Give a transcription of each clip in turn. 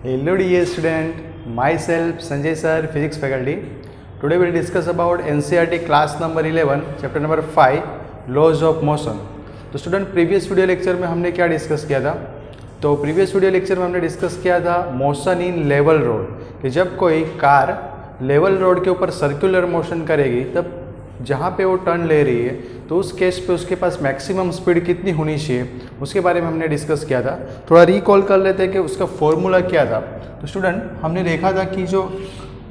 Hello dear student, myself Sanjay sir, physics faculty. Today we will discuss about NCERT class number 11, chapter number 5, laws of motion. तो student previous video lecture में हमने क्या discuss किया था? तो previous video lecture में हमने discuss किया था मोशन इन लेवल रोड, कि जब कोई कार लेवल रोड के ऊपर सर्कुलर मोशन करेगी तब जहाँ पे वो टर्न ले रही है तो उस केस पे उसके पास मैक्सिमम स्पीड कितनी होनी चाहिए उसके बारे में हमने डिस्कस किया था। थोड़ा रिकॉल कर लेते हैं कि उसका फॉर्मूला क्या था। तो स्टूडेंट हमने देखा था कि जो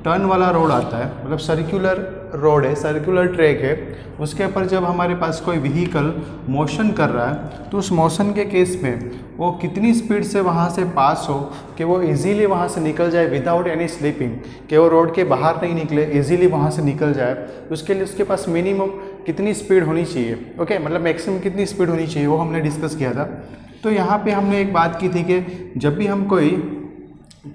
टर्न वाला रोड आता है, मतलब सर्कुलर रोड है, सर्कुलर ट्रैक है, उसके ऊपर जब हमारे पास कोई व्हीकल मोशन कर रहा है तो उस मोशन के केस में वो कितनी स्पीड से वहाँ से पास हो कि वो इजीली वहाँ से निकल जाए विदाउट एनी स्लिपिंग, कि वो रोड के बाहर नहीं निकले, इजीली वहाँ से निकल जाए। तो उसके लिए उसके पास मिनिमम कितनी स्पीड होनी चाहिए, ओके, मतलब मैक्सिमम कितनी स्पीड होनी चाहिए, वो हमने डिस्कस किया था। तो यहाँ पे हमने एक बात की थी कि जब भी हम कोई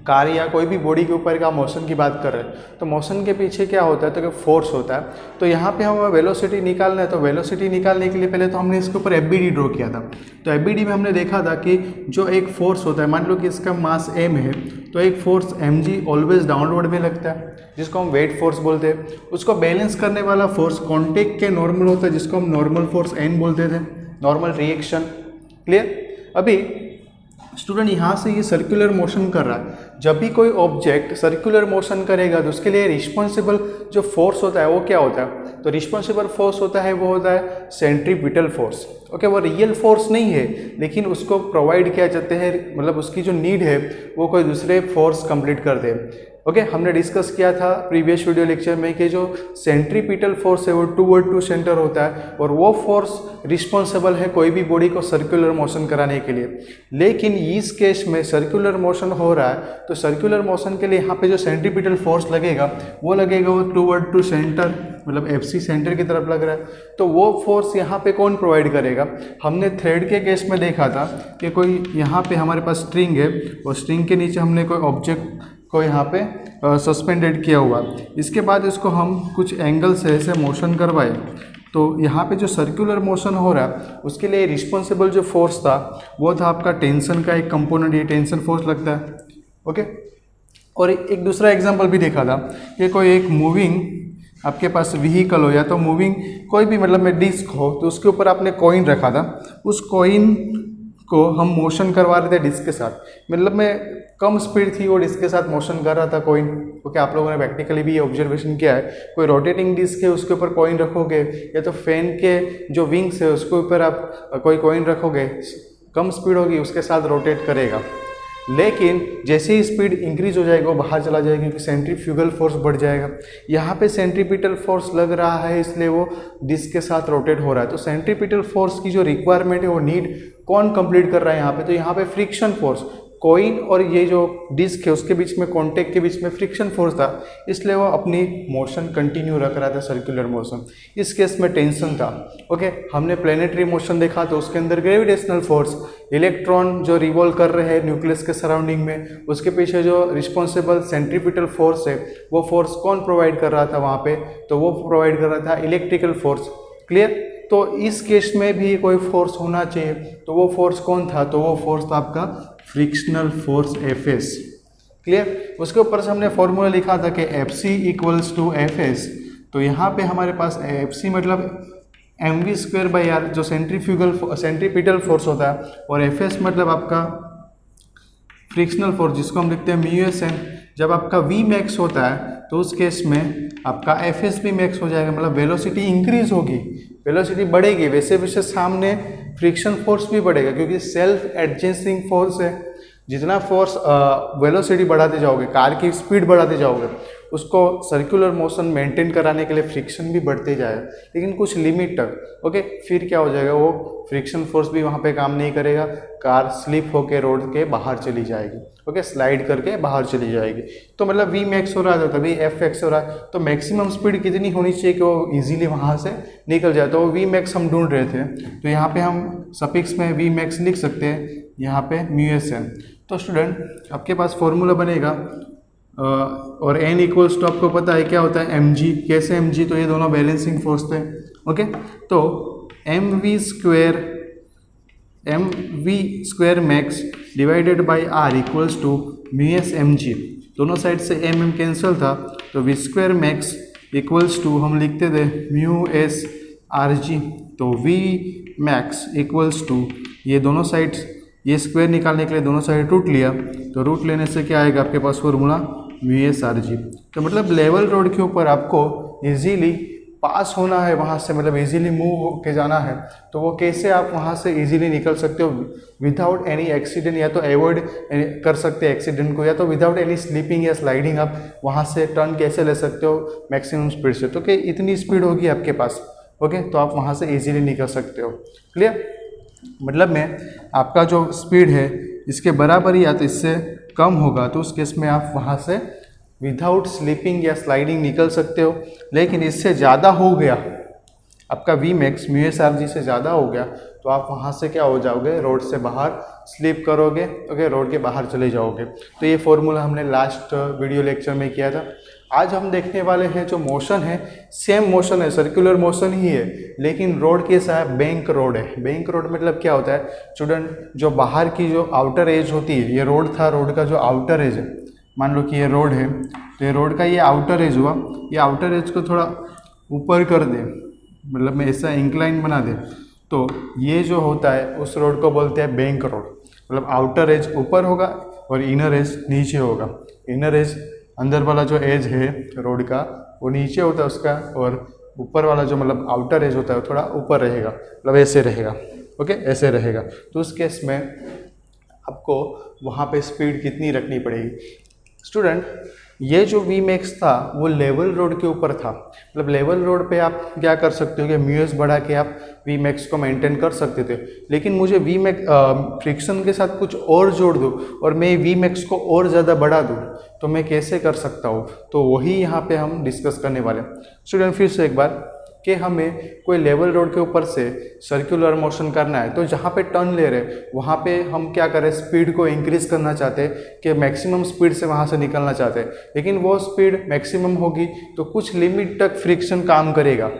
कार या कोई भी बॉडी के ऊपर का मोशन की बात कर रहे हैं तो मोशन के पीछे क्या होता है, तो फोर्स होता है। तो यहाँ पे हमें वेलोसिटी निकालना है, तो वेलोसिटी निकालने के लिए पहले तो हमने इसके ऊपर एफबीडी ड्रॉ किया था। तो एफबीडी में हमने देखा था कि जो एक फोर्स होता है, मान लो कि इसका मास m है, तो एक फोर्स mg ऑलवेज डाउनवर्ड में लगता है जिसको हम वेट फोर्स बोलते हैं। उसको बैलेंस करने वाला फोर्स कॉन्टेक्ट के नॉर्मल होता है जिसको हम नॉर्मल फोर्स n बोलते थे, नॉर्मल रिएक्शन। क्लियर? अभी स्टूडेंट यहाँ से ये सर्कुलर मोशन कर रहा है, जब भी कोई ऑब्जेक्ट सर्कुलर मोशन करेगा तो उसके लिए रिस्पॉन्सिबल जो फोर्स होता है वो क्या होता है? तो रिस्पॉन्सिबल फोर्स होता है वो होता है सेंट्रीपिटल फोर्स। ओके, वो रियल फोर्स नहीं है लेकिन उसको प्रोवाइड किया जाते हैं, मतलब उसकी जो नीड है वो कोई दूसरे फोर्स कंप्लीट कर दे। ओके, हमने डिस्कस किया था प्रीवियस वीडियो लेक्चर में कि जो सेंट्रीपिटल फोर्स है वो टूवर्ड टू सेंटर होता है और वो फोर्स रिस्पॉन्सिबल है कोई भी बॉडी को सर्कुलर मोशन कराने के लिए। लेकिन इस केस में सर्कुलर मोशन हो रहा है तो सर्कुलर मोशन के लिए यहाँ पे जो सेंट्रीपिटल फोर्स लगेगा वो टूवर्ड टू सेंटर, मतलब एफसी सेंटर की तरफ लग रहा है। तो वो फोर्स यहाँ पे कौन प्रोवाइड करेगा? हमने थ्रेड के केस में देखा था कि कोई यहाँ पे हमारे पास स्ट्रिंग है और स्ट्रिंग के नीचे हमने कोई ऑब्जेक्ट को यहाँ पे सस्पेंडेड किया हुआ, इसके बाद इसको हम कुछ एंगल से ऐसे मोशन करवाए तो यहाँ पे जो सर्कुलर मोशन हो रहा है उसके लिए रिस्पॉन्सिबल जो फोर्स था वो था आपका टेंशन का एक कंपोनेंट, ये टेंशन फोर्स लगता है। ओके, और एक दूसरा एग्जांपल भी देखा था कि कोई एक मूविंग आपके पास व्हीकल हो या तो मूविंग कोई भी मतलब में डिस्क हो, तो उसके ऊपर आपने कॉइन रखा था, उस कॉइन को हम मोशन करवा रहे थे डिस्क के साथ, मतलब में कम स्पीड थी वो डिस्क के साथ मोशन कर रहा था कॉइन। ओके, आप लोगों ने प्रैक्टिकली भी ये ऑब्जर्वेशन किया है, कोई रोटेटिंग डिस्क है उसके ऊपर कॉइन रखोगे या तो फैन के जो विंग्स है उसके ऊपर आप कोई कॉइन रखोगे, कम स्पीड होगी उसके साथ रोटेट करेगा। लेकिन जैसे ही स्पीड इंक्रीज हो जाएगा वो बाहर चला जाएगा क्योंकि सेंट्रीफ्यूगल फोर्स बढ़ जाएगा। यहाँ पे सेंट्रीपिटल फोर्स लग रहा है इसलिए वो डिस्क के साथ रोटेट हो रहा है। तो सेंट्रीपिटल फोर्स की जो रिक्वायरमेंट है वो नीड कौन कंप्लीट कर रहा है यहाँ पे? तो यहाँ पे फ्रिक्शन फोर्स, कॉइन और ये जो डिस्क है उसके बीच में, कॉन्टेक्ट के बीच में फ्रिक्शन फोर्स था, इसलिए वो अपनी मोशन कंटिन्यू रख रहा था, सर्कुलर मोशन। इस केस में टेंशन था। ओके, हमने प्लेनेटरी मोशन देखा तो उसके अंदर ग्रेविटेशनल फोर्स, इलेक्ट्रॉन जो रिवॉल्व कर रहे हैं न्यूक्लियस के सराउंडिंग में, उसके पीछे जो रिस्पॉन्सिबल सेंट्रीपिटल फोर्स है वो फोर्स कौन प्रोवाइड कर रहा था वहाँ पे? तो वो प्रोवाइड कर रहा था इलेक्ट्रिकल फोर्स। क्लियर? तो इस केस में भी कोई फोर्स होना चाहिए, तो वो फोर्स कौन था? तो वो फोर्स था आपका फ्रिक्शनल फोर्स Fs। क्लियर? उसके ऊपर से हमने फॉर्मूला लिखा था कि Fc इक्वल्स टू Fs। तो यहाँ पे हमारे पास Fc मतलब mv²/r जो सेंट्रीपिटल फोर्स होता है, और Fs मतलब आपका फ्रिक्शनल फोर्स जिसको हम लिखते हैं μsn। जब आपका v मैक्स होता है तो उस केस में आपका Fs भी मैक्स हो जाएगा, मतलब वेलोसिटी इंक्रीज होगी, वेलोसिटी बढ़ेगी, वैसे वैसे सामने फ्रिक्शन फोर्स भी बढ़ेगा क्योंकि सेल्फ एडजेस्टिंग फोर्स है। जितना फोर्स वेलोसिटी बढ़ाते जाओगे, कार की स्पीड बढ़ाते जाओगे, उसको सर्कुलर मोशन मेंटेन कराने के लिए फ्रिक्शन भी बढ़ते जाएगा, लेकिन कुछ लिमिट तक। ओके, फिर क्या हो जाएगा, वो फ्रिक्शन फोर्स भी वहाँ पे काम नहीं करेगा, कार स्लिप होके रोड के बाहर चली जाएगी। ओके, स्लाइड करके बाहर चली जाएगी। तो मतलब वी मैक्स हो रहा है तो तभी एफ एक्स हो रहा है, तो मैक्सिमम स्पीड कितनी होनी चाहिए कि वो इजीली वहाँ से निकल जाए? तो वी मैक्स हम ढूंढ रहे थे, तो यहाँ पे हम सफिक्स में वी मैक्स लिख सकते हैं, यहाँ पे μsn। तो स्टूडेंट आपके पास फॉर्मूला बनेगा और n इक्वल्स टू आपको पता है क्या होता है mg। कैसे mg? तो ये दोनों बैलेंसिंग फोर्स थे। ओके, तो mv² max divided by r equals to mu s m g, दोनों साइड से एम एम कैंसिल था, तो v square max equals to हम लिखते थे म्यू एस आर जी, तो वी मैक्स इक्वल्स टू ये दोनों साइड्स, ये स्क्वायर निकालने के लिए दोनों साइड रूट लिया, तो रूट लेने से क्या आएगा आपके पास formula mu s r g. तो मतलब लेवल रोड के ऊपर आपको इजीली पास होना है वहाँ से, मतलब इजीली मूव होके जाना है, तो वो कैसे आप वहाँ से इजीली निकल सकते हो विदाउट एनी एक्सीडेंट, या तो अवॉइड कर सकते हैं एक्सीडेंट को, या तो विदाउट एनी स्लीपिंग या स्लाइडिंग आप वहाँ से टर्न कैसे ले सकते हो मैक्सिमम स्पीड से, तो कि इतनी स्पीड होगी आपके पास, ओके, तो आप वहाँ से इजीली निकल सकते हो। क्लियर? मतलब में आपका जो स्पीड है इसके बराबर या तो इससे कम होगा, तो उस केस में आप वहाँ से विदाउट स्लीपिंग या स्लाइडिंग निकल सकते हो। लेकिन इससे ज़्यादा हो गया आपका v max mu s r g से ज़्यादा हो गया, तो आप वहाँ से क्या हो जाओगे, रोड से बाहर स्लिप करोगे, ओके, रोड के बाहर चले जाओगे। तो ये फॉर्मूला हमने लास्ट वीडियो लेक्चर में किया था। आज हम देखने वाले हैं जो मोशन है, सेम मोशन है, सर्कुलर मोशन ही है, लेकिन रोड कैसा है, बैंक रोड है। बैंक रोड मतलब क्या होता है स्टूडेंट, जो बाहर की जो आउटर एज होती है, ये रोड था, रोड का जो आउटर एज है, मान लो कि ये रोड है, तो ये रोड का ये आउटर एज हुआ, ये आउटर एज को थोड़ा ऊपर कर दे, मतलब मैं ऐसा इंक्लाइन बना दे, तो ये जो होता है उस रोड को बोलते हैं बैंक रोड। मतलब आउटर एज ऊपर होगा और इनर एज नीचे होगा। इनर एज अंदर वाला जो एज है रोड का वो नीचे होता है उसका, और ऊपर वाला जो मतलब आउटर एज होता है वो थोड़ा ऊपर रहेगा, मतलब ऐसे रहेगा, ओके, ऐसे रहेगा। तो उस केस में आपको वहाँ पे स्पीड कितनी रखनी पड़ेगी स्टूडेंट? ये जो वी मैक्स था वो लेवल रोड के ऊपर था, मतलब लेवल रोड पे आप क्या कर सकते हो कि म्यू एस बढ़ा के आप वी मैक्स को मेंटेन कर सकते थे। लेकिन मुझे वी मैक्स फ्रिक्शन के साथ कुछ और जोड़ दूँ और मैं वी मैक्स को और ज़्यादा बढ़ा दूँ, तो मैं कैसे कर सकता हूँ? तो वही यहाँ पे हम डिस्कस करने वाले स्टूडेंट। फिर से एक बार कि हमें कोई लेवल रोड के ऊपर से सर्कुलर मोशन करना है, तो जहाँ पे टर्न ले रहे वहाँ पे हम क्या करें, स्पीड को इंक्रीज करना चाहते हैं कि मैक्सिमम स्पीड से वहाँ से निकलना चाहते हैं। लेकिन वो स्पीड मैक्सिमम होगी तो कुछ लिमिट तक फ्रिक्शन काम करेगा,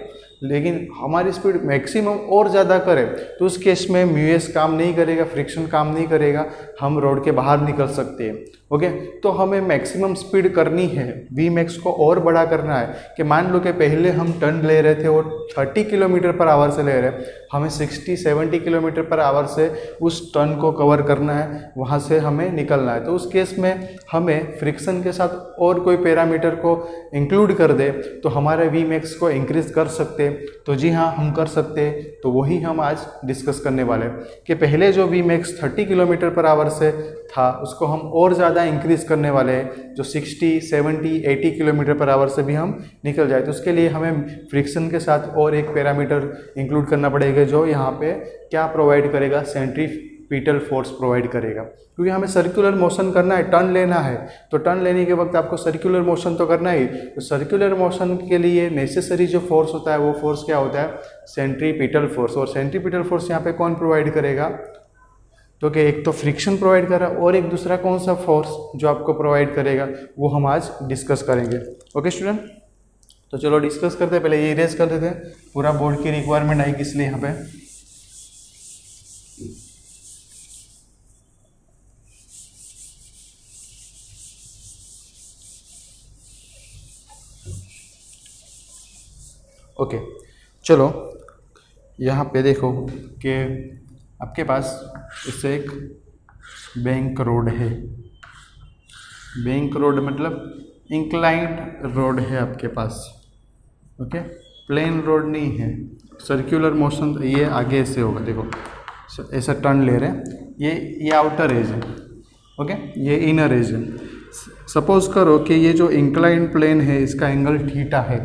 लेकिन हमारी स्पीड मैक्सिमम और ज़्यादा करे तो उस केस में म्यू एस काम नहीं करेगा, फ्रिक्शन काम नहीं करेगा, हम रोड के बाहर निकल सकते हैं, ओके। तो हमें मैक्सिमम स्पीड करनी है, वी मैक्स को और बड़ा करना है कि मान लो कि पहले हम टर्न ले रहे थे और 30 किलोमीटर पर आवर से ले रहे हैं, हमें 60-70 किलोमीटर पर आवर से उस टर्न को कवर करना है, वहाँ से हमें निकलना है। तो उस केस में हमें फ्रिक्शन के साथ और कोई पैरामीटर को इंक्लूड कर दे तो हमारे वी मैक्स को इंक्रीज कर सकते। तो जी हाँ, हम कर सकते हैं। तो वही हम आज डिस्कस करने वाले हैं कि पहले जो v max 30 kilometre per hour से था उसको हम और ज़्यादा इंक्रीज करने वाले हैं, जो 60, 70, 80 किलोमीटर पर आवर से भी हम निकल जाए। तो उसके लिए हमें फ्रिक्शन के साथ और एक पैरामीटर इंक्लूड करना पड़ेगा जो यहाँ पे क्या प्रोवाइड करेगा, सेंट्रीपिटल फोर्स प्रोवाइड करेगा। क्योंकि हमें सर्कुलर मोशन करना है, टर्न लेना है, तो टर्न लेने के वक्त आपको सर्कुलर मोशन तो करना ही। तो सर्कुलर मोशन के लिए नेसेसरी जो फोर्स होता है वो फोर्स क्या होता है, सेंट्रीपिटल फोर्स। और सेंट्रीपिटल फोर्स यहाँ पे कौन प्रोवाइड करेगा, तो कि एक तो फ्रिक्शन प्रोवाइड कर रहा है और एक दूसरा कौन सा फोर्स जो आपको प्रोवाइड करेगा वो हम आज डिस्कस करेंगे। ओके स्टूडेंट, तो चलो डिस्कस करते हैं। पहले ये इरेज कर देते हैं, पूरा बोर्ड की रिक्वायरमेंट आएगी इसलिए यहाँ पे। ओके चलो यहाँ पे देखो कि आपके पास इससे एक बैंक रोड है। बैंक रोड मतलब इंक्लाइंड रोड है आपके पास, ओके, प्लेन रोड नहीं है। सर्कुलर मोशन ये आगे से होगा, देखो ऐसा टर्न ले रहे हैं, ये आउटर एज है, ओके, ये इनर एज है। सपोज करो कि ये जो इंक्लाइंड प्लेन है इसका एंगल थीटा है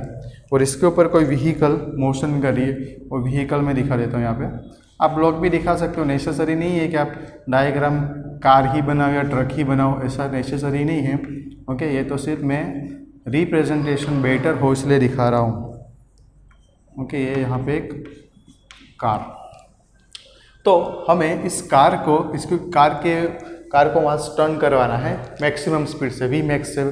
और इसके ऊपर कोई व्हीकल मोशन करिए, वो व्हीकल में दिखा देता हूँ यहाँ पे। आप लोग भी दिखा सकते हो, नेसेसरी नहीं है कि आप डायग्राम कार ही बनाओ या ट्रक ही बनाओ, ऐसा नेसेसरी नहीं है, ओके। ये तो सिर्फ मैं रिप्रेजेंटेशन बेटर हो इसलिए दिखा रहा हूँ, ओके। ये यहाँ पे एक कार, तो हमें इस कार को वहाँ टर्न करवाना है मैक्सिमम स्पीड से, वी मैक्स से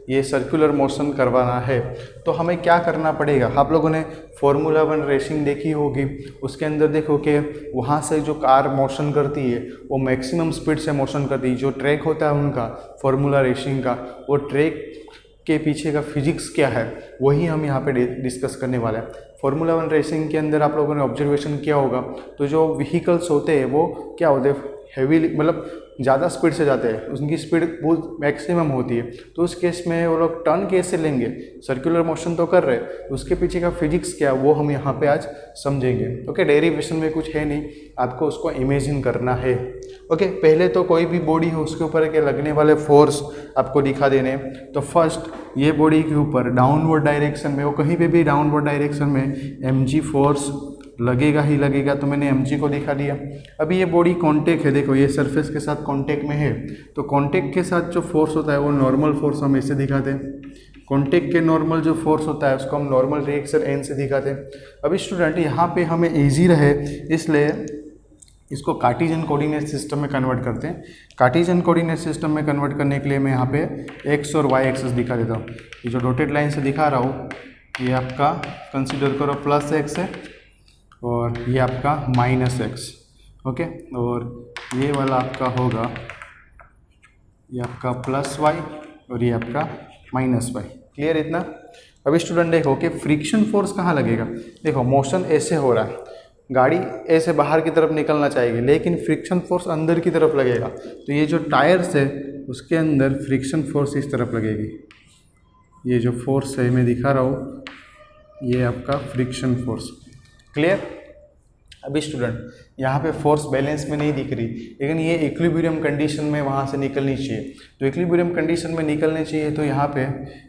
ये सर्कुलर मोशन करवाना है तो हमें क्या करना पड़ेगा। आप लोगों ने फार्मूला 1 रेसिंग देखी होगी, उसके अंदर देखो कि वहाँ से जो कार मोशन करती है वो मैक्सिमम स्पीड से मोशन करती है। जो ट्रैक होता है उनका फार्मूला रेसिंग का, वो ट्रैक के पीछे का फिजिक्स क्या है वही हम यहाँ पे डिस्कस करने वाले हैं। फार्मूला 1 रेसिंग के अंदर आप लोगों ने ऑब्जर्वेशन किया होगा तो जो व्हीकल्स होते हैं वो क्या होते हैं, हैवी मतलब ज़्यादा स्पीड से जाते हैं, उनकी स्पीड बहुत मैक्सिमम होती है। तो उस केस में वो लोग टर्न कैसे लेंगे, सर्कुलर मोशन तो कर रहे हैं, उसके पीछे का फिजिक्स क्या वो हम यहाँ पे आज समझेंगे। ओके, डेरिवेशन में कुछ है नहीं, आपको उसको इमेजिन करना है। ओके, पहले तो कोई भी बॉडी हो उसके ऊपर के लगने वाले फोर्स आपको दिखा देने। तो फर्स्ट ये बॉडी के ऊपर डाउनवर्ड डायरेक्शन में, वो कहीं पे भी डाउनवर्ड डायरेक्शन में mg फोर्स लगेगा ही लगेगा, तो मैंने mg को दिखा दिया। अभी ये बॉडी कॉन्टेक्ट है, देखो ये सरफेस के साथ कॉन्टेक्ट में है, तो कॉन्टेक्ट के साथ जो फोर्स होता है वो नॉर्मल फोर्स हम ऐसे दिखाते हैं। कॉन्टेक्ट के नॉर्मल जो फोर्स होता है उसको हम नॉर्मल रिएक्शन n से दिखाते हैं। अभी स्टूडेंट यहाँ पे हमें ईजी रहे इसलिए इसको कार्टेशियन कोऑर्डिनेट सिस्टम में कन्वर्ट करते हैं। कार्टेशियन कोऑर्डिनेट सिस्टम में कन्वर्ट करने के लिए मैं यहाँ पे एक्स और वाई एक्सेस दिखा देता हूँ। ये जो डॉटेड लाइन से दिखा रहा हूँ ये आपका कंसिडर करो +x है और ये आपका -x। ओके, और ये वाला आपका होगा, ये आपका +y और ये आपका -y। क्लियर इतना। अभी स्टूडेंट देखो कि फ्रिक्शन फोर्स कहाँ लगेगा। देखो मोशन ऐसे हो रहा है, गाड़ी ऐसे बाहर की तरफ निकलना चाहिए लेकिन फ्रिक्शन फोर्स अंदर की तरफ लगेगा। तो ये जो टायर्स है उसके अंदर फ्रिक्शन फोर्स इस तरफ लगेगी। ये जो फोर्स है मैं दिखा रहा हूँ ये आपका फ्रिक्शन फोर्स। क्लियर। अभी स्टूडेंट यहाँ पे फोर्स बैलेंस में नहीं दिख रही लेकिन ये इक्विलिब्रियम कंडीशन में वहाँ से निकलनी चाहिए। तो इक्विलिब्रियम कंडीशन में निकलनी चाहिए तो यहाँ पे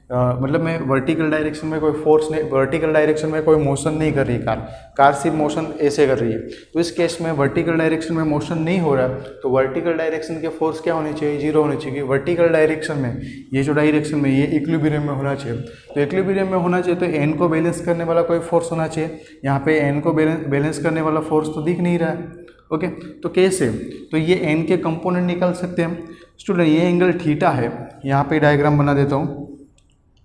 मतलब मैं वर्टिकल डायरेक्शन में कोई फोर्स नहीं, वर्टिकल डायरेक्शन में कोई मोशन नहीं कर रही कार सिर्फ मोशन ऐसे कर रही है। तो इस केस में वर्टिकल डायरेक्शन में मोशन नहीं हो रहा तो वर्टिकल डायरेक्शन के फोर्स क्या होने चाहिए, 0 होने चाहिए। वर्टिकल डायरेक्शन में ये जो डायरेक्शन में ये इक्विलिब्रियम में होना चाहिए। तो इक्विलिब्रियम में होना चाहिए तो एन को बैलेंस करने वाला कोई फोर्स होना चाहिए। यहाँ पे एन को बैलेंस करने वाला फोर्स तो दिख नहीं रहा है। ओके, तो कैसे, तो ये एन के कंपोनेंट निकाल सकते हैं स्टूडेंट। ये एंगल थीटा है, यहाँ पे डायग्राम बना देता हूँ।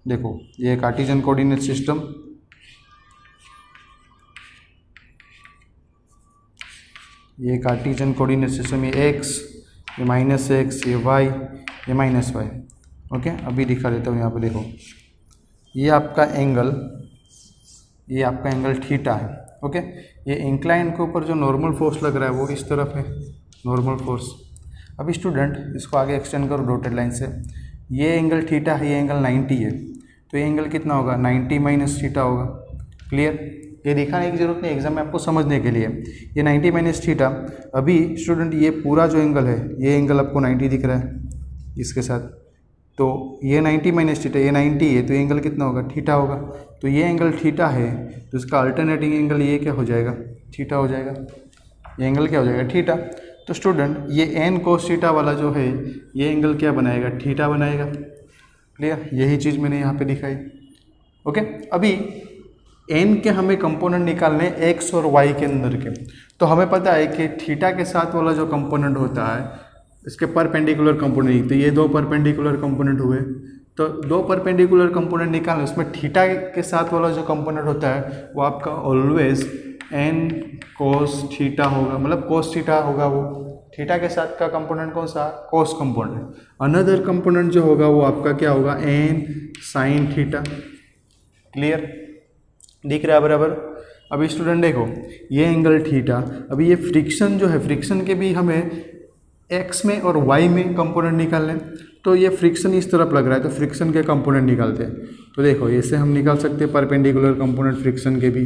देखो ये कार्टेशियन कोऑर्डिनेट सिस्टम, ये कार्टेशियन कोऑर्डिनेट सिस्टम, ये x, ये -x, ये y, ये -y। ओके, अभी दिखा देता हूँ। यहाँ पे देखो ये आपका एंगल, ये आपका एंगल थीटा है। ओके, ये इंक्लाइन के ऊपर जो नॉर्मल फोर्स लग रहा है वो इस तरफ है, नॉर्मल फोर्स। अभी स्टूडेंट इसको आगे एक्सटेंड करो डॉटेड लाइन से। ये एंगल थीटा है, ये एंगल 90 है, तो ये एंगल कितना होगा, 90 - थीटा होगा। क्लियर। ये दिखाने की जरूरत नहीं, एग्जाम में आपको समझने के लिए। ये 90 - थीटा। अभी स्टूडेंट ये पूरा जो एंगल है ये एंगल आपको 90 दिख रहा है इसके साथ, तो ये 90 - थीटा, ये 90 है तो ये एंगल कितना होगा, थीटा होगा। तो ये एंगल थीटा है तो इसका अल्टरनेटिंग एंगल ये क्या हो जाएगा, थीटा हो जाएगा। ये एंगल क्या हो जाएगा, थीटा। तो स्टूडेंट ये n cos थीटा वाला जो है ये एंगल क्या बनाएगा, थीटा बनाएगा। क्लियर, यही चीज़ मैंने यहाँ पे दिखाई। ओके, अभी n के हमें कंपोनेंट निकालने x और y के अंदर के, तो हमें पता है कि थीटा के साथ वाला जो कंपोनेंट होता है इसके परपेंडिकुलर कंपोनेंट, तो ये 2 परपेंडिकुलर कंपोनेंट हुए, तो 2 परपेंडिकुलर कंपोनेंट निकालने उसमें थीटा के साथ वाला जो कंपोनेंट होता है वो आपका ऑलवेज n cos थीटा होगा, मतलब cos थीटा होगा। वो थीटा के साथ का कंपोनेंट कौन सा, cos कंपोनेंट। अनदर कंपोनेंट जो होगा वो आपका क्या होगा, n sin थीटा। क्लियर, दिख रहा है बराबर। अभी स्टूडेंट देखो ये एंगल थीटा, अभी ये फ्रिक्शन जो है, फ्रिक्शन के भी हमें x में और y में कंपोनेंट निकालने, तो ये फ्रिक्शन इस तरफ लग रहा है तो फ्रिक्शन के कंपोनेंट निकालते हैं। तो देखो ऐसे हम निकाल सकते हैं परपेंडिकुलर कंपोनेंट फ्रिक्शन के भी।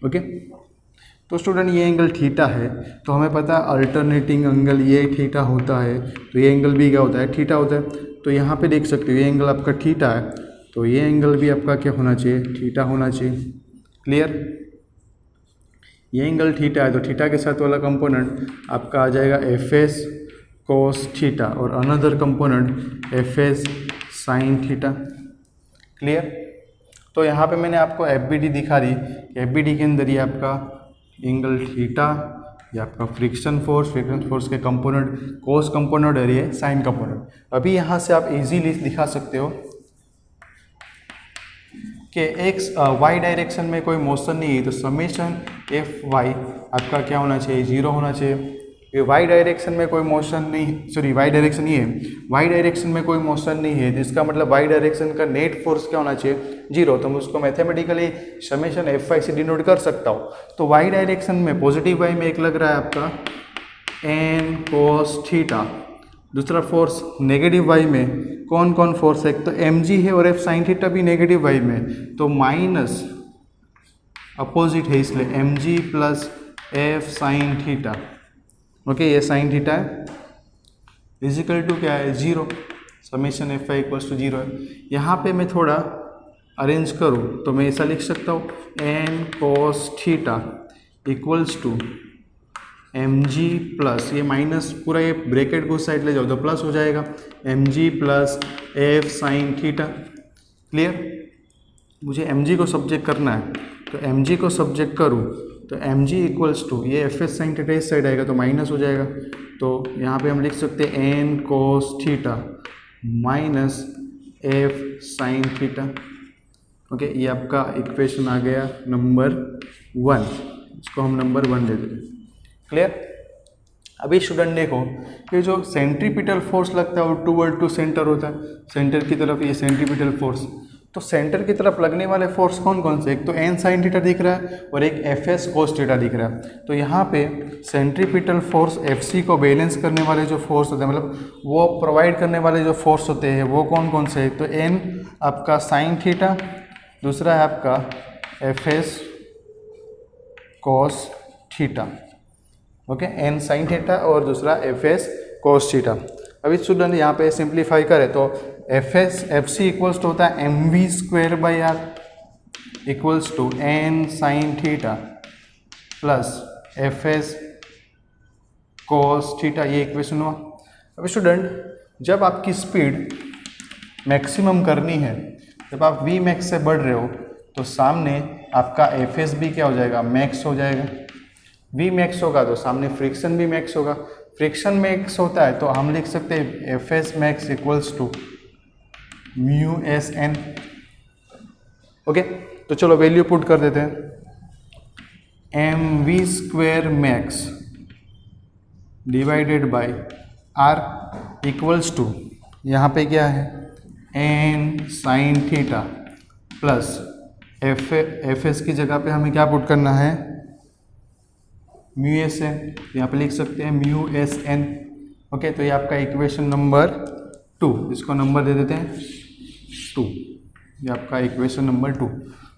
ओके, तो स्टूडेंट ये एंगल थीटा है तो हमें पता है अल्टरनेटिंग एंगल ये थीटा होता है, तो ये एंगल भी क्या होता है, थीटा होता है। तो यहाँ पे देख सकते हो ये एंगल आपका थीटा है तो ये एंगल भी आपका क्या होना चाहिए, थीटा होना चाहिए। क्लियर, ये एंगल थीटा है तो थीटा के साथ वाला कंपोनेंट आपका आ जाएगा fs cos थीटा और another component fs sin theta. Clear, तो यहाँ पे मैंने आपको FBD दिखा दी, FBD के अंदर ये आपका एंगल थीटा, ये आपका फ्रिक्शन फोर्स के कंपोनेंट cos कंपोनेंट और ये sin कंपोनेंट। अभी यहाँ से आप इजीली दिखा सकते हो कि एक्स वाई डायरेक्शन में कोई मोशन नहीं है तो समेशन एफ वाई आपका क्या होना चाहिए, 0 होना चाहिए। ये वाई डायरेक्शन में कोई मोशन नहीं, सॉरी वाई डायरेक्शन ये है, वाई डायरेक्शन में कोई मोशन नहीं है, जिसका मतलब वाई डायरेक्शन का नेट फोर्स क्या होना चाहिए, 0। तो मैं उसको मैथमेटिकली समेशन एफ वाई से डिनोट कर सकता हूँ। तो वाई डायरेक्शन में पॉजिटिव वाई में एक लग रहा है आपका एन कोस थीटा, दूसरा फोर्स नेगेटिव वाई में कौन कौन फोर्स है, एक तो एम जी है और एफ साइन थीटा भी नेगेटिव वाई में, तो माइनस अपोजिट है इसलिए m g plus f sine theta. Okay, ये साइन थीटा है इजिकल टू क्या है, 0। Summation f i equals to 0 है। यहाँ पे मैं थोड़ा अरेंज करूँ तो मैं ऐसा लिख सकता हूँ n cos theta equals to m g plus, ये माइनस पूरा ये ब्रैकेट को साइड ले जाओ तो प्लस हो जाएगा, m g plus f sine theta. Clear? मुझे एम जी को सब्जेक्ट करना है तो एम जी को सब्जेक्ट करूँ तो एम जी इक्वल्स टू ये एफ एस साइन थीटा इस साइड आएगा तो माइनस हो जाएगा। तो यहाँ पे हम लिख सकते हैं N cos theta minus F sine theta. Okay, ये आपका इक्वेशन आ गया नंबर 1, इसको हम नंबर 1 दे देते। क्लियर? अभी स्टूडेंट देखो कि जो सेंट्रीपिटल फोर्स लगता है वो टूवर्ड टू सेंटर होता है, सेंटर की तरफ ये सेंट्रीपिटल फोर्स। तो सेंटर की तरफ लगने वाले फोर्स कौन कौन से, एक तो एन साइन थीटा दिख रहा है और एक एफ एस कोस थीटा दिख रहा है। तो यहाँ पे सेंट्रीपिटल फोर्स एफ सी को बैलेंस करने वाले जो फोर्स होते हैं, मतलब वो प्रोवाइड करने वाले जो फोर्स होते हैं वो कौन कौन से है, तो एन आपका साइन थीटा, दूसरा है आपका F S cos theta. Okay, N sine theta और दूसरा एफ एस कोस थीटा। अभी स्टूडेंट यहाँ पे सिंप्लीफाई करें तो एफ सी इक्वल्स टू होता है M V square by R equals to N sine theta plus F S cos theta, ये इक्वेशन हुआ। अभी स्टूडेंट जब आपकी स्पीड मैक्सिमम करनी है, जब आप वी मैक्स से बढ़ रहे हो तो सामने आपका एफ एस भी क्या हो जाएगा, मैक्स हो जाएगा। वी मैक्स होगा तो सामने फ्रिक्शन भी मैक्स होगा, फ्रिक्शन मैक्स होता है तो हम लिख सकते हैं F S max equals to mu S N. Okay, तो चलो वैल्यू पुट कर देते हैं, M V square max divided by R equals to यहाँ पे क्या है N sine theta plus F S की जगह पे हमें क्या पुट करना है, म्यू एस एन, यहाँ पे लिख सकते हैं म्यू एस एन। ओके, तो ये आपका इक्वेशन नंबर 2, इसको नंबर दे देते हैं 2, ये आपका इक्वेशन नंबर 2।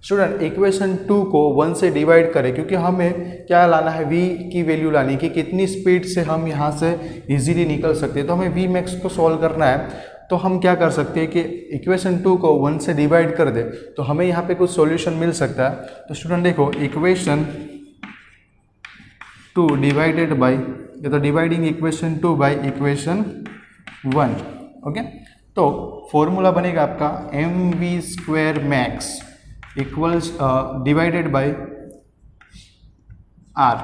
स्टूडेंट इक्वेशन 2 को 1 से डिवाइड करें क्योंकि हमें क्या लाना है, v की वैल्यू लानी है कि कितनी स्पीड से हम यहाँ से इजीली निकल सकते हैं। तो हमें v मैक्स को सॉल्व करना है तो हम क्या कर सकते हैं कि इक्वेशन 2 को 1 से डिवाइड कर दे तो हमें यहाँ पे कुछ सॉल्यूशन मिल सकता है। तो स्टूडेंट देखो इक्वेशन 2 डिवाइडेड बाई, ये तो dividing equation 2 by equation 1। Okay, तो फॉर्मूला बनेगा आपका M V square max equals divided by R,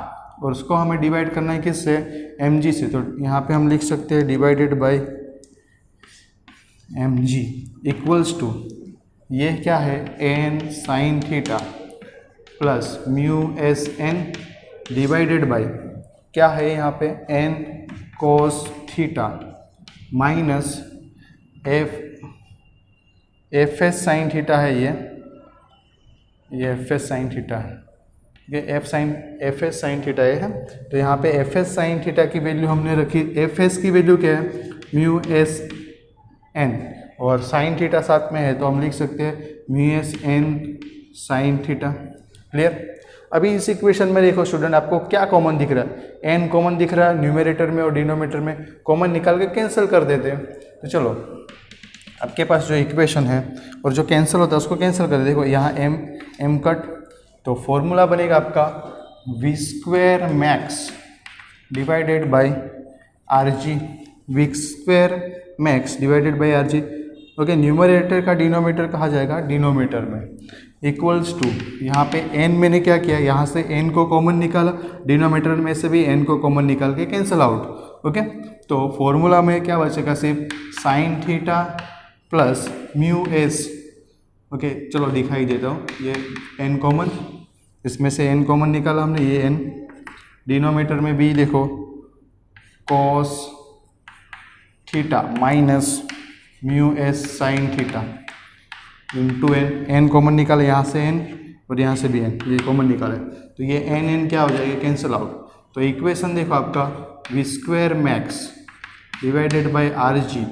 और उसको हमें डिवाइड करना है किससे, एम जी से। तो यहाँ पे हम लिख सकते हैं divided by M G equals to ये क्या है N sine theta plus mu S N divided by क्या है यहाँ पे N cos theta minus F S sine theta है, ये एफ एस साइन थीटा है, ये एफ एस साइन थीटा है। तो यहाँ पे एफ एस साइन थीटा की वैल्यू हमने रखी, एफ एस की वैल्यू क्या है म्यू एस एन और साइन थीटा साथ में है तो हम लिख सकते हैं mu S N sine theta. Clear? अभी इस इक्वेशन में देखो स्टूडेंट आपको क्या कॉमन दिख रहा है, एन कॉमन दिख रहा है न्यूमरेटर में और डिनोमिनेटर में, कॉमन निकाल के कैंसिल कर देते हैं। तो चलो आपके पास जो इक्वेशन है और जो कैंसिल होता है उसको कैंसिल कर दे। देखो यहाँ एम कट, तो फॉर्मूला बनेगा आपका V square max divided by R G, V square max divided by R G. Okay, numerator का डिनोमिनेटर कहा जाएगा डिनोमिनेटर में इक्वल्स टू यहाँ पे n मैंने क्या किया, यहाँ से n को कॉमन निकाला, डिनोमिनेटर में से भी n को कॉमन निकाल के कैंसिल आउट। ओके, तो फॉर्मूला में क्या बचेगा सिर्फ sign theta plus mu S. Okay चलो दिखाई देता हूँ। ये n कॉमन, इसमें से n कॉमन निकाला हमने, ये n, डिनोमीटर में भी देखो cos theta minus mu S sine theta into n common निकाला, यहाँ से n और यहाँ से भी n, ये कॉमन निकाला है, तो ये n क्या हो जाएगा, कैंसिल आउट। तो इक्वेशन देखो आपका v square max divided by R G.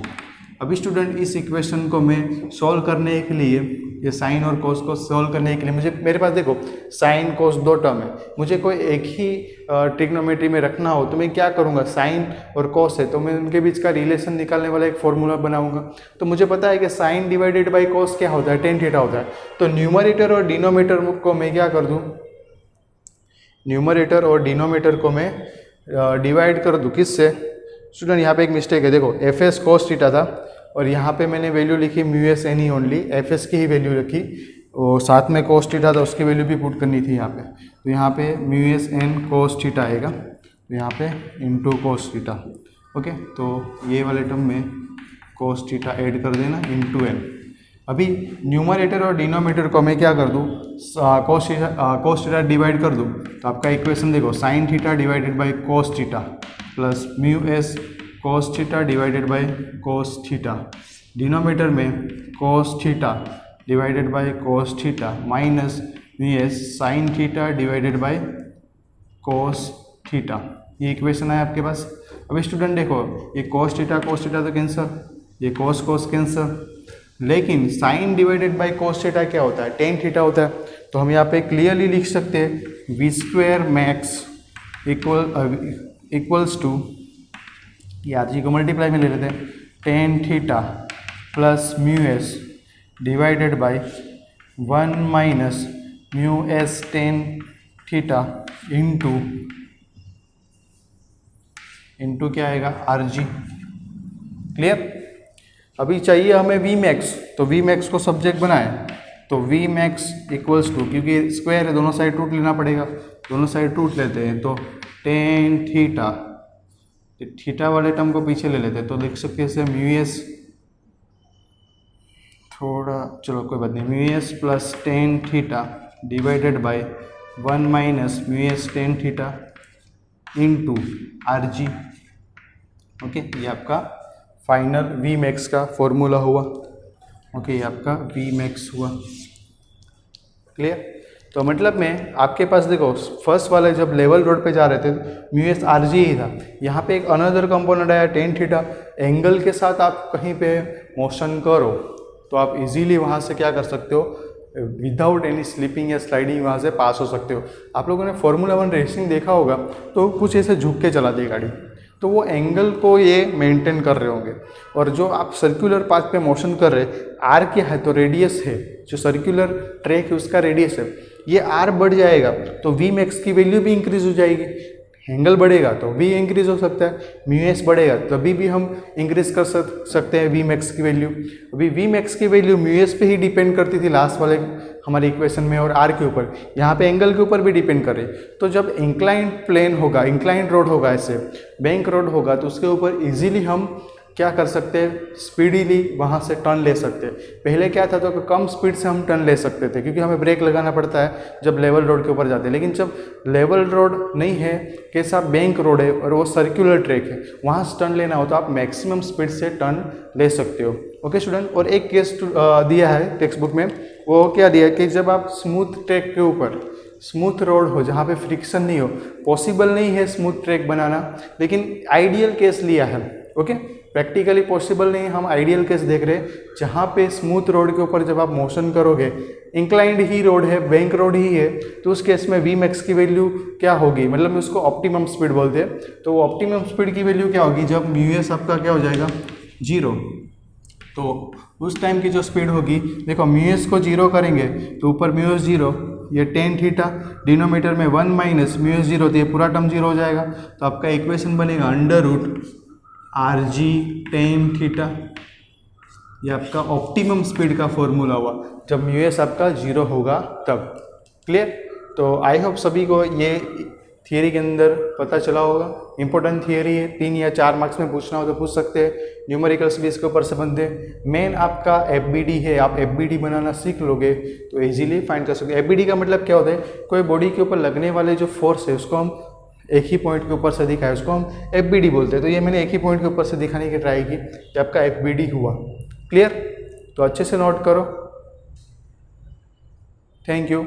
अभी स्टूडेंट इस इक्वेशन को मैं सॉल्व करने के लिए, ये साइन और कोस को सॉल्व करने के लिए मेरे पास देखो साइन कोस दो टर्म है, मुझे कोई एक ही ट्रिग्नोमेट्री में रखना हो तो मैं क्या करूँगा, साइन और कोस है तो मैं उनके बीच का रिलेशन निकालने वाला एक फॉर्मूला बनाऊंगा। तो मुझे पता है कि साइन डिवाइडेड बाई कोस क्या होता है, टेन थीटा होता है। तो न्यूमरेटर और डिनोमीटर को मैं क्या कर दूँ, न्यूमरेटर और डिनोमीटर को मैं डिवाइड कर दूँ किससे। स्टूडेंट यहाँ पे एक मिस्टेक है, देखो एफ एस कोस थीटा था और यहाँ पे मैंने वैल्यू लिखी म्यू एस एन ही ओनली, एफ एस की ही वैल्यू रखी और साथ में कोस थीटा था उसकी वैल्यू भी पुट करनी थी यहाँ पे। तो यहाँ पे mu S N cos theta आएगा, तो यहाँ पे इंटू कोस थीटा। ओके, तो ये वाले टर्म में कोस थीटा ऐड कर देना इंटू एन। अभी न्यूमरेटर और डिनोमीटर को मैं क्या कर दूँ, कोस थीटा डिवाइड कर दूँ, तो आपका इक्वेशन देखो sine theta divided by cos theta plus mu s cos theta divided by cos theta, denominator में cos theta divided by cos theta minus v s sine theta divided by cos theta. ये equation है आपके पास। अभी student देखो ये cos theta तो cancel, ये cos cos cancel, लेकिन sine divided by cos theta क्या होता है, टेन थीटा होता है। तो हम यहाँ पे क्लियरली लिख सकते हैं V square max equals to, ये आर जी को मल्टीप्लाई में ले लेते हैं, tan theta plus mu S divided by 1 minus mu S tan theta into क्या आएगा, आर जी। क्लियर। अभी चाहिए हमें वी मैक्स, तो वी मैक्स को सब्जेक्ट बनाए, तो वी मैक्स इक्वल्स टू, क्योंकि स्क्वायर है दोनों साइड रूट लेना पड़ेगा, दोनों साइड रूट लेते हैं, तो टेन थीटा, थीटा वाले टर्म को पीछे ले लेते हैं, तो लिख सकते हैं म्यू एस, थोड़ा चलो कोई बात नहीं, mu S plus tan theta divided by 1 minus mu S tan theta into are G. Okay, ये आपका फाइनल वी मैक्स का फॉर्मूला हुआ। ओके, ये आपका वी मैक्स हुआ। क्लियर। तो मतलब में आपके पास देखो फर्स्ट वाले जब लेवल रोड पे जा रहे थे म्यू एस आर जी ही था, यहाँ पे एक अनदर कंपोनेंट आया टेन थीटा, एंगल के साथ आप कहीं पे मोशन करो तो आप इजीली वहाँ से क्या कर सकते हो, विदाउट एनी स्लिपिंग या स्लाइडिंग वहाँ से पास हो सकते हो। आप लोगों ने फार्मूला 1 रेसिंग देखा होगा तो कुछ ऐसे झुक के चलाती है गाड़ी, तो वो एंगल को ये मेंटेन कर रहे होंगे। और जो आप सर्कुलर पाथ पे मोशन कर रहे, आर क्या है तो रेडियस है, जो सर्कुलर ट्रैक है उसका रेडियस है, ये आर बढ़ जाएगा तो वी मैक्स की वैल्यू भी इंक्रीज हो जाएगी, एंगल बढ़ेगा तो भी इंक्रीज हो सकता है, म्यू एस बढ़ेगा तभी भी हम इंक्रीज कर सकते हैं वी मैक्स की वैल्यू। अभी वी मैक्स की वैल्यू म्यू एस पे ही डिपेंड करती थी लास्ट वाले हमारे इक्वेशन में, और आर के ऊपर, यहाँ पे एंगल के ऊपर भी डिपेंड करे। तो जब इंक्लाइंड प्लेन होगा, इंक्लाइंड रोड होगा, ऐसे बैंक रोड होगा, तो उसके ऊपर इजीली हम क्या कर सकते हैं, स्पीडीली वहाँ से टर्न ले सकते हैं। पहले क्या था तो कम स्पीड से हम टर्न ले सकते थे क्योंकि हमें ब्रेक लगाना पड़ता है जब लेवल रोड के ऊपर जाते हैं, लेकिन जब लेवल रोड नहीं है, कैसा बैंक रोड है और वो सर्कुलर ट्रैक है, वहाँ से टर्न लेना हो तो आप मैक्सिमम स्पीड से टर्न ले सकते हो। ओके स्टूडेंट, और एक केस दिया है टेक्स्ट बुक में, वो क्या दिया है कि जब आप स्मूथ ट्रैक के ऊपर, स्मूथ रोड हो जहाँ पे फ्रिक्शन नहीं हो, पॉसिबल नहीं है स्मूथ ट्रैक बनाना, लेकिन आइडियल केस लिया है। ओके, प्रैक्टिकली पॉसिबल नहीं, हम आइडियल केस देख रहे हैं जहाँ पे स्मूथ रोड के ऊपर जब आप मोशन करोगे, इंक्लाइंड ही रोड है, बैंक रोड ही है, तो उस केस में वी मैक्स की वैल्यू क्या होगी, मतलब उसको ऑप्टिमम स्पीड बोलते हैं। तो ऑप्टिमम स्पीड की वैल्यू क्या होगी, जब म्यू एस आपका क्या हो जाएगा 0, तो उस टाइम की जो स्पीड होगी, देखो म्यू एस को 0 करेंगे तो ऊपर म्यू एस 0, ये टेन थीटा, डिनोमीटर में 1 माइनस म्यू एस 0, तो ये पूरा टर्म 0 हो जाएगा। तो आपका इक्वेशन बनेगा under root R G tan theta, ये आपका ऑप्टिमम स्पीड का फॉर्मूला हुआ जब म्यू एस आपका 0 होगा तब। क्लियर। तो आई होप सभी को ये थियरी के अंदर पता चला होगा, इंपॉर्टेंट थियरी है, 3 या 4 मार्क्स में पूछना हो तो पूछ सकते हैं। न्यूमेरिकल्स भी इसके ऊपर से बनते हैं। मेन आपका FBD है, आप FBD बनाना सीख लोगे तो इजीली फाइंड कर सकते हो। FBD का मतलब क्या होता है, कोई बॉडी के ऊपर लगने वाले जो फोर्स है उसको हम एक ही पॉइंट के ऊपर से दिखाए, उसको हम FBD बोलते हैं। तो ये मैंने एक ही पॉइंट के ऊपर से दिखाने की ट्राई की, ये आपका FBD हुआ। क्लियर? तो अच्छे से नोट करो। Thank you.